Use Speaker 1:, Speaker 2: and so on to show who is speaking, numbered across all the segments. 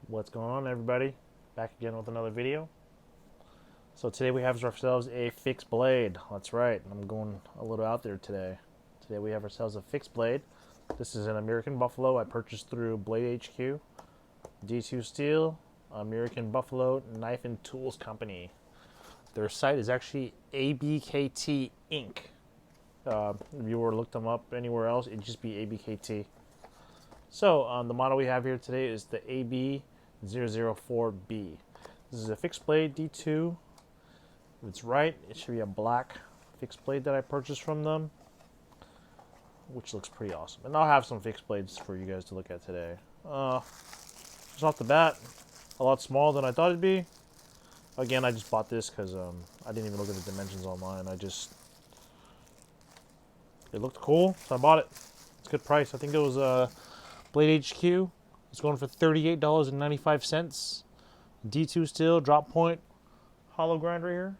Speaker 1: What's going on, everybody? Back again with another video. So today we have ourselves a fixed blade. That's right, I'm going a little out there today. Today we have ourselves a fixed blade. This is an American Buffalo I purchased through Blade HQ. D2 Steel, American Buffalo Knife and Tools Company. Their site is actually ABKT Inc. If you were to look them up anywhere else, it'd just be ABKT. So the model we have here today is the AB004B. This is a fixed blade D2. If it's right, it should be a black fixed blade that I purchased from them, which looks pretty awesome. And I'll have some fixed blades for you guys to look at today. Just off the bat, a lot smaller than I thought it'd be. Again, I just bought this because I didn't even look at the dimensions online. It looked cool, so I bought it. It's a good price. I think it was Blade HQ. It's going for $38.95. D2 steel, drop point, hollow grind right here.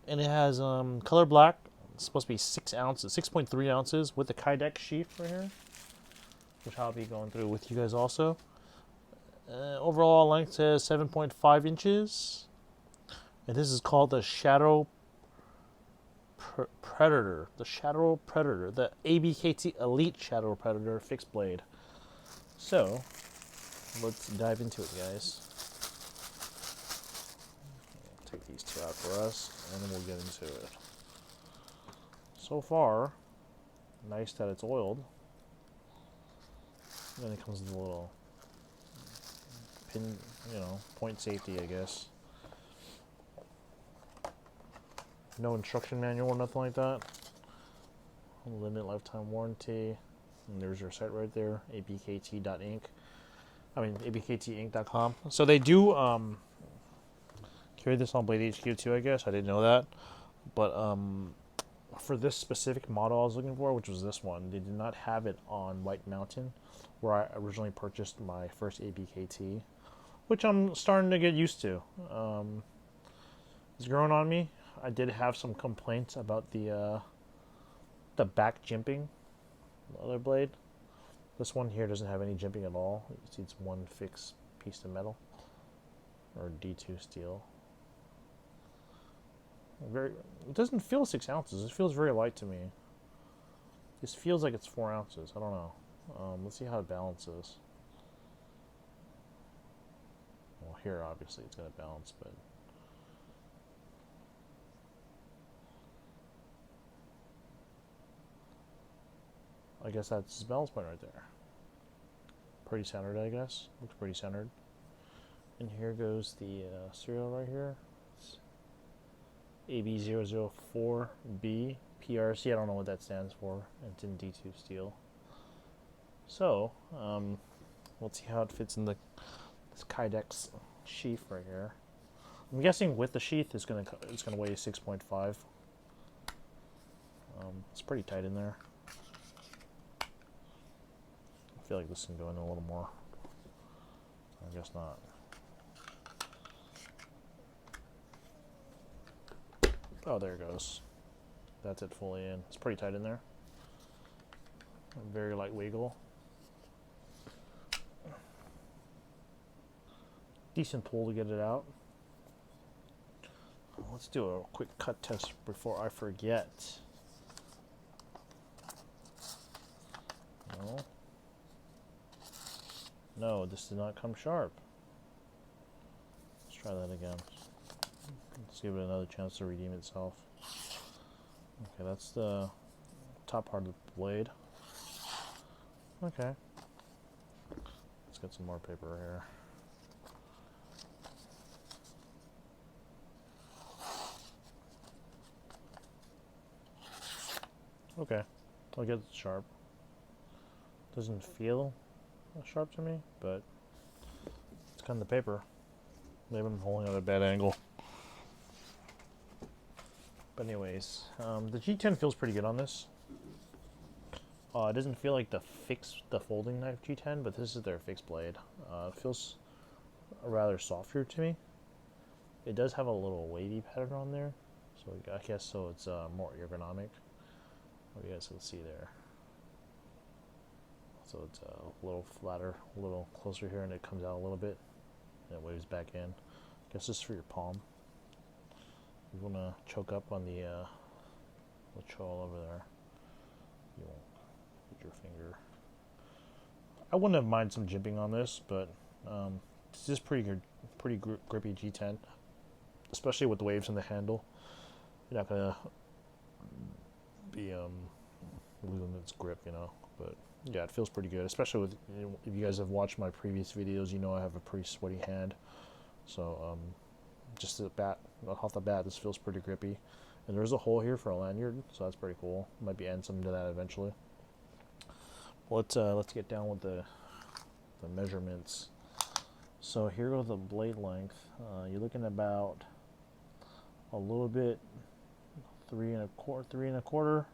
Speaker 1: And it has color black. It's supposed to be 6 ounces, 6.3 ounces with the Kydex sheath right here, which I'll be going through with you guys also. Overall length says 7.5 inches. And this is called the Shadow Predator. The Shadow Predator. The ABKT Elite Shadow Predator fixed blade. So, let's dive into it, guys. Take these two out for us, and then we'll get into it. So far, nice that it's oiled. Then it comes with a little pin, point safety, I guess. No instruction manual or nothing like that. Limited lifetime warranty. And there's your site right there, abkt.inc. abktinc.com. So they do carry this on Blade HQ too, I guess. I didn't know that. But for this specific model I was looking for, which was this one, they did not have it on White Mountain, where I originally purchased my first ABKT, which I'm starting to get used to. It's growing on me. I did have some complaints about the back jimping, the other blade. This one here doesn't have any jimping at all. You see it's one fixed piece of metal, or D2 steel. It doesn't feel 6 ounces. It feels very light to me. This feels like it's 4 ounces. I don't know. Let's see how it balances. Well, here obviously it's going to balance, but I guess that's his balance point right there. Pretty centered, I guess. Looks pretty centered. And here goes the serial right here. It's AB004B PRC. I don't know what that stands for. It's in D2 steel. So, let's see how it fits in this Kydex sheath right here. I'm guessing with the sheath it's gonna weigh 6.5. It's pretty tight in there. I feel like this can go in a little more. I guess not. Oh, there it goes. That's it fully in. It's pretty tight in there. Very light wiggle. Decent pull to get it out. Let's do a quick cut test before I forget. No, this did not come sharp. Let's try that again. Let's give it another chance to redeem itself. Okay, that's the top part of the blade. Okay. Let's get some more paper here. Okay, I'll get it sharp. Doesn't feel sharp to me, but it's kind of the paper. Maybe I'm holding at a bad angle. But anyways, the G10 feels pretty good on this. It doesn't feel like the folding knife G10, but this is their fixed blade. It feels rather softer to me. It does have a little wavy pattern on there, so I guess so it's more ergonomic. What you guys can see there. So it's a little flatter, a little closer here, and it comes out a little bit, and it waves back in. I guess this is for your palm. You want to choke up on the choil over there. You won't put your finger. I wouldn't have minded some jimping on this, but it's just pretty good, pretty grippy G10, especially with the waves in the handle. You're not gonna be losing its grip, you know. But yeah, it feels pretty good, especially with, if you guys have watched my previous videos, you know I have a pretty sweaty hand. So just off the bat, this feels pretty grippy. And there's a hole here for a lanyard, so that's pretty cool. Might be adding something to that eventually. Let's get down with the measurements. So here goes the blade length. You're looking at about a little bit 3 1/4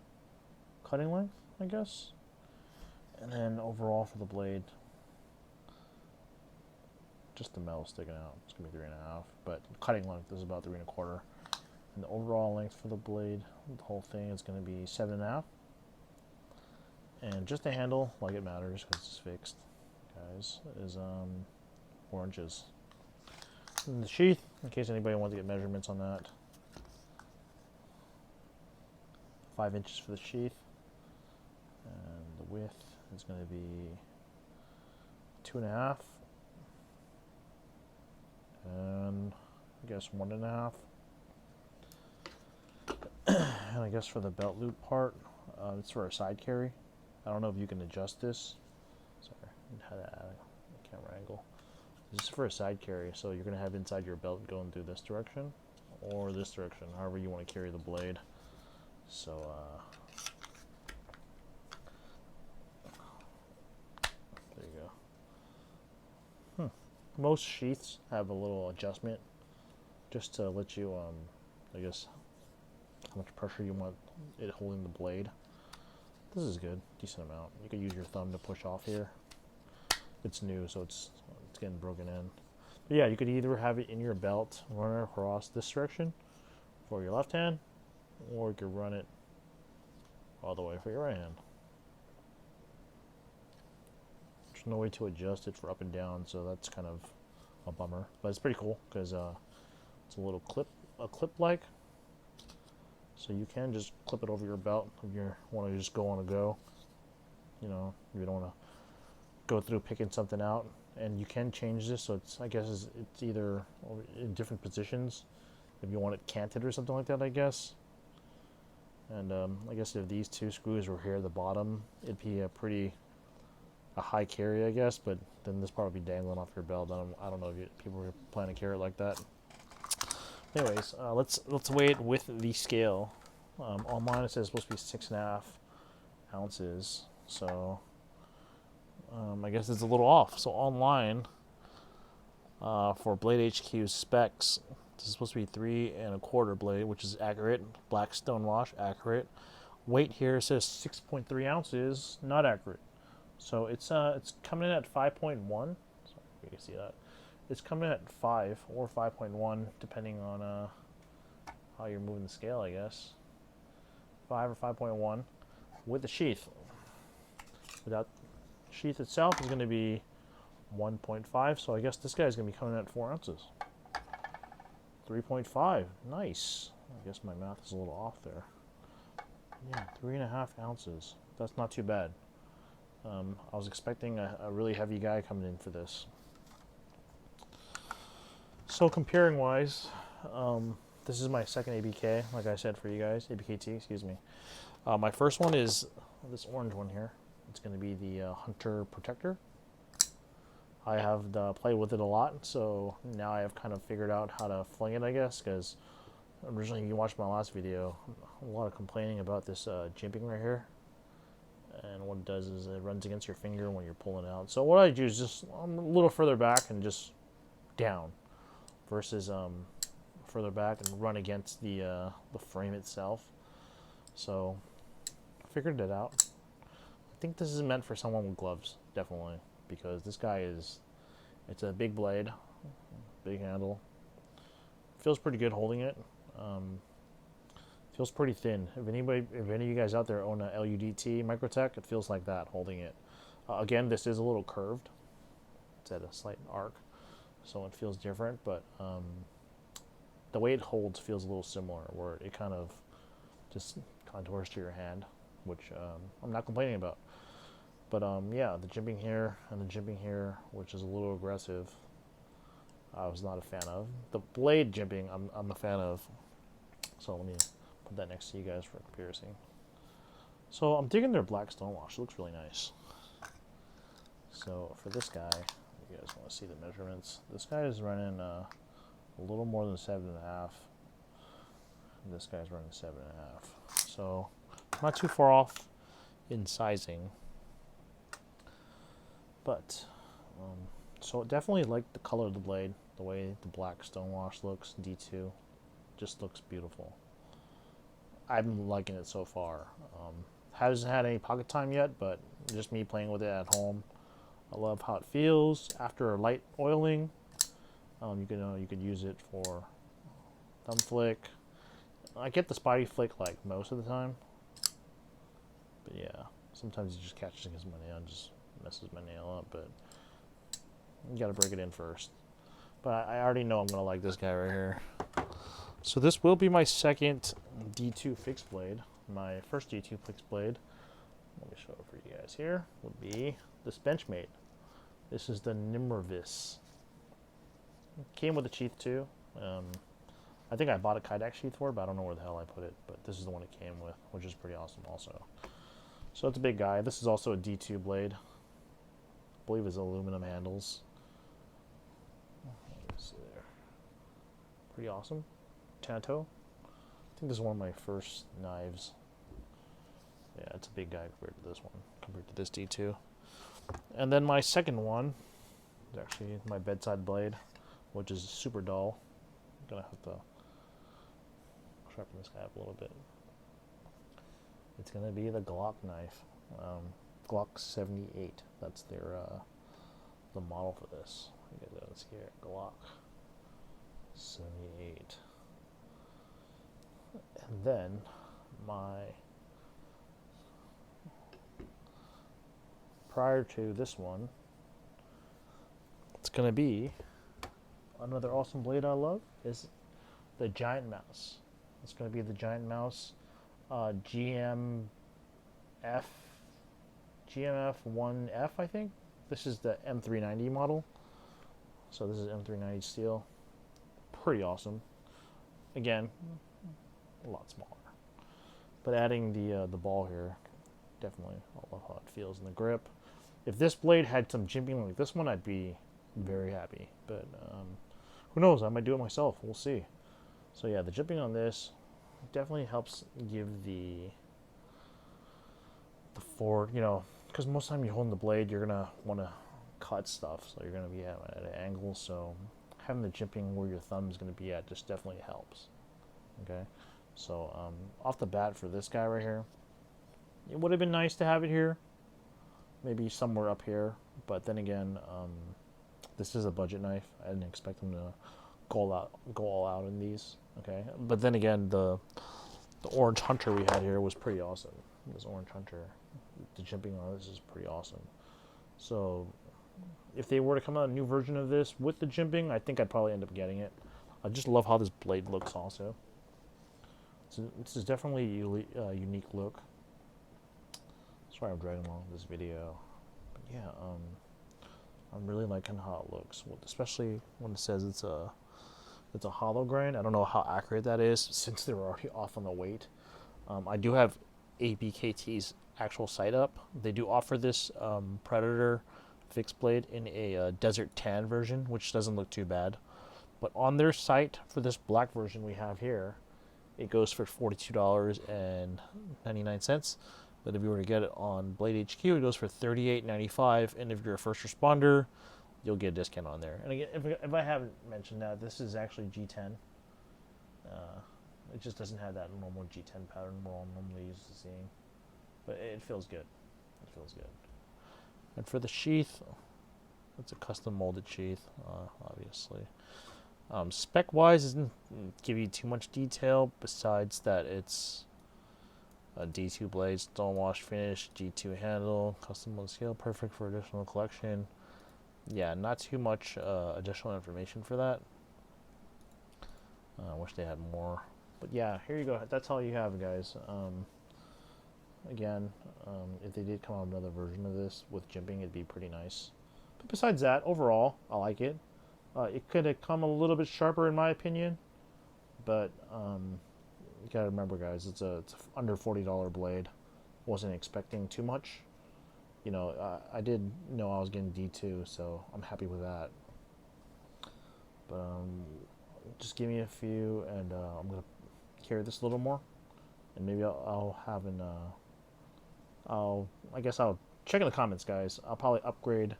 Speaker 1: cutting length, I guess. And then overall for the blade, just the metal sticking out, it's gonna be 3 1/2. But cutting length is about 3 1/4. And the overall length for the blade, the whole thing, is gonna be 7 1/2. And just the handle, like it matters because it's fixed, guys, is 4 inches. And the sheath, in case anybody wants to get measurements on that, 5 inches for the sheath, and the width is going to be 2 1/2, and I guess 1 1/2. And I guess for the belt loop part, it's for a side carry. I don't know if you can adjust this. Sorry, I had to add a camera angle. This is for a side carry, so you're going to have inside your belt going through this direction or this direction, however you want to carry the blade. So there you go. Most sheaths have a little adjustment just to let you, I guess, how much pressure you want it holding the blade. This is good, decent amount. You can use your thumb to push off here. It's new, so it's getting broken in. But yeah, you could either have it in your belt, run it across this direction for your left hand, or you could run it all the way for your right hand. There's no way to adjust it for up and down, so that's kind of a bummer. But it's pretty cool because it's a little clip-like. So you can just clip it over your belt if you want to just go on a go. You know, if you don't want to go through picking something out. And you can change this, so it's, I guess it's either in different positions if you want it canted or something like that, I guess. And I guess if these two screws were here at the bottom, it'd be a high carry, I guess. But then this part would be dangling off your belt. I don't know if people are planning to carry it like that. Anyways, let's weigh it with the scale. Online it says it's supposed to be 6 1/2 ounces, so I guess it's a little off. So online, for Blade HQ's specs, this is supposed to be 3 1/4 blade, which is accurate. Black Stonewashed, accurate. Weight here says 6.3 ounces, not accurate. So it's coming in at 5.1. Sorry, you can see that. It's coming in at 5 or 5.1, depending on how you're moving the scale, I guess. 5 or 5.1 with the sheath. Without sheath itself is going to be 1.5, so I guess this guy's going to be coming in at 4 ounces. 3.5, nice. I guess my math is a little off there. Yeah, 3 1/2 ounces. That's not too bad. I was expecting a really heavy guy coming in for this. So comparing wise, this is my second ABK, like I said for you guys, ABKT, excuse me. My first one is this orange one here. It's going to be the Hunter Protector. I have played with it a lot, so now I have kind of figured out how to fling it, I guess, because originally you watched my last video, a lot of complaining about this jimping right here. And what it does is it runs against your finger when you're pulling it out. So what I do is just a little further back and just down, versus further back and run against the frame itself. So I figured it out. I think this is meant for someone with gloves, definitely, because this guy it's a big blade, big handle. Feels pretty good holding it. Feels pretty thin. If any of you guys out there own a LUDT Microtech, it feels like that holding it. Again, this is a little curved. It's at a slight arc, so it feels different, but the way it holds feels a little similar, where it kind of just contours to your hand, which I'm not complaining about. But yeah, the jimping here and the jimping here, which is a little aggressive, I was not a fan of. The blade jimping, I'm a fan of. So let me put that next to you guys for comparison. So I'm digging their black Stonewash. It looks really nice. So for this guy, you guys want to see the measurements. This guy is running a little more than 7.5. This guy's running 7.5. So not too far off in sizing. But so definitely like the color of the blade, the way the black Stonewash looks. D2 just looks beautiful. I'm liking it so far. Hasn't had any pocket time yet, but just me playing with it at home. I love how it feels after a light oiling. You could use it for thumb flick. I get the spidey flick like most of the time, but yeah, sometimes it just catches against my nail and just messes my nail up. But you gotta break it in first. But I already know I'm gonna like this guy right here. So this will be my second D2 fixed blade. My first D2 fixed blade, let me show it for you guys here, would be this Benchmade. This is the Nimravus. Came with a sheath too. I think I bought a Kydex sheath for it, but I don't know where the hell I put it. But this is the one it came with, which is pretty awesome also. So it's a big guy. This is also a D2 blade. I believe it's aluminum handles. Let me see there. Pretty awesome. Tanto. I think this is one of my first knives. Yeah, it's a big guy compared to this one, compared to this D2. And then my second one is actually my bedside blade, which is super dull. I'm gonna have to sharpen this guy up a little bit. It's gonna be the Glock knife, Glock 78. That's their the model for this. Let's see here, Glock 78. And then prior to this one, it's gonna be another awesome blade I love is the Giantmouse. It's gonna be the Giantmouse GMF1F, I think. This is the M390 model. So this is M390 steel. Pretty awesome. Again, a lot smaller. But adding the ball here, definitely, I love how it feels in the grip. If this blade had some jimping like this one, I'd be very happy. But who knows? I might do it myself. We'll see. So yeah, the jimping on this definitely helps give the forward, because most of the time you're holding the blade, you're gonna want to cut stuff, so you're gonna be at an angle. So having the jimping where your thumb is gonna be at just definitely helps. Okay, so off the bat for this guy right here, it would have been nice to have it here, maybe somewhere up here. But then again, this is a budget knife. I didn't expect them to go all out in these. Okay, but then again, the Orange Hunter we had here was pretty awesome. This Orange Hunter, the jimping on this is pretty awesome. So if they were to come out a new version of this with the jimping, I think I'd probably end up getting it. I just love how this blade looks also. So this is definitely a unique look. Sorry I'm dragging along this video. But yeah, I'm really liking how it looks, especially when it says it's a hollow grind. I don't know how accurate that is since they're already off on the weight. I do have ABKT's actual site up. They do offer this Predator fixed blade in a desert tan version, which doesn't look too bad. But on their site for this black version we have here, it goes for $42.99. But if you were to get it on Blade HQ, it goes for $38.95. And if you're a first responder, you'll get a discount on there. And again, if I haven't mentioned that, this is actually G10. It just doesn't have that normal G10 pattern we're all normally used to seeing. But it feels good. It feels good. And for the sheath, it's a custom molded sheath, obviously. Spec-wise, it doesn't give you too much detail besides that it's A D2 blade, stonewashed finish, G2 handle, custom on scale, perfect for additional collection. Yeah, not too much additional information for that. I wish they had more. But yeah, here you go. That's all you have, guys. Again, if they did come out with another version of this with jimping, it'd be pretty nice. But besides that, overall, I like it. It could have come a little bit sharper, in my opinion. But you gotta remember, guys, it's a under $40 blade. Wasn't expecting too much. You know, I did know I was getting D2, so I'm happy with that. But just give me a few, and I'm gonna carry this a little more, and maybe I'll have an I guess I'll check in the comments, guys. I'll probably upgrade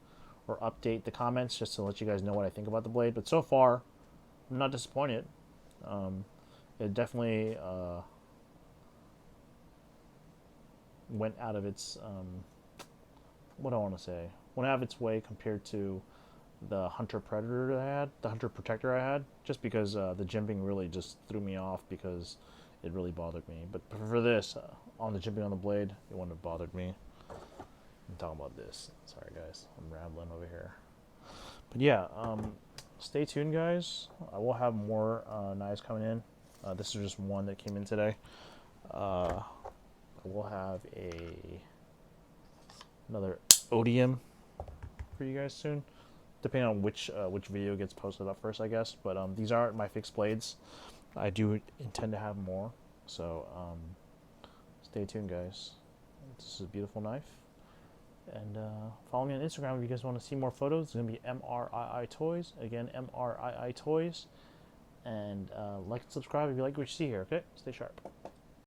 Speaker 1: or update the comments just to let you guys know what I think about the blade. But so far, I'm not disappointed. It definitely went out of its what do I want to say? Went out of its way compared to the Hunter Predator I had, the Hunter Protector I had, just because the jimping really just threw me off because it really bothered me. But for this, on the jimping on the blade, it wouldn't have bothered me. I'm talking about this. Sorry, guys. I'm rambling over here. But yeah, stay tuned, guys. I will have more knives coming in. This is just one that came in today. I will have another Odium for you guys soon, depending on which video gets posted up first, I guess. But these aren't my fixed blades. I do intend to have more, so stay tuned, guys. This is a beautiful knife, and follow me on Instagram if you guys want to see more photos. It's gonna be MriiToys, again MriiToys, and like and subscribe if you like what you see here. Okay, stay sharp.